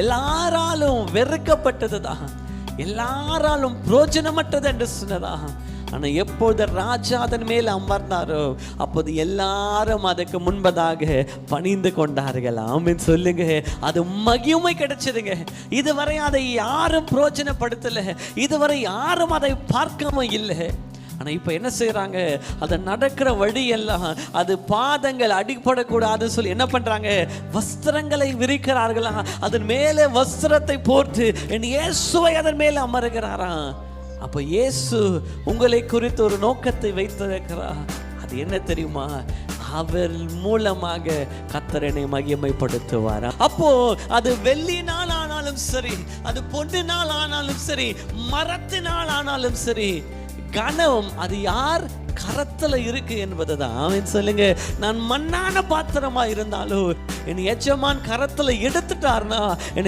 எல்லாராலும் வெறுக்கப்பட்டதுதான், எல்லாராலும் பிரோஜனமற்றது என்று சொன்னதாக. ஆனா எப்போது ராஜா அதன் மேல் அமர்ந்தாரோ அப்போது எல்லாரும் அதுக்கு முன்பதாக பணிந்து கொண்டார்கள். ஆமென் சொல்லுங்க. அது மகிமை கிடைச்சதுங்க. இதுவரை அதை யாரும் பிரோஜனப்படுத்தல, இதுவரை யாரும் அதை பார்க்கவும் இல்லை. ஆனால் இப்போ என்ன செய்கிறாங்க, அதை நடக்கிற வழியெல்லாம் அது பாதங்கள் அடிப்படக்கூடாதுன்னு சொல்லி என்ன பண்ணுறாங்க, வஸ்திரங்களை விரிக்கிறார்களா, அதன் மேலே வஸ்திரத்தை போர்த்து என் இயேசுவை அதன் மேலே அமருகிறாராம். அப்போ இயேசு உங்களை குறித்து ஒரு நோக்கத்தை வைத்திருக்கிறார். அது என்ன தெரியுமா, அவர் மூலமாக கர்த்தரை மகிமைப்படுத்துவார். அப்போ அது வெள்ளினால் ஆனாலும் சரி, அது பொன்னினால் ஆனாலும் சரி, மரத்தினால் ஆனாலும் சரி, கனம் அது யார் கரத்துல இருக்கு என்பதுதான். அவன் சொல்லுங்க, நான் மண்ணான பாத்திரமா இருந்தாலும் என் எஜமான் கரத்துல எடுத்துட்டார்னா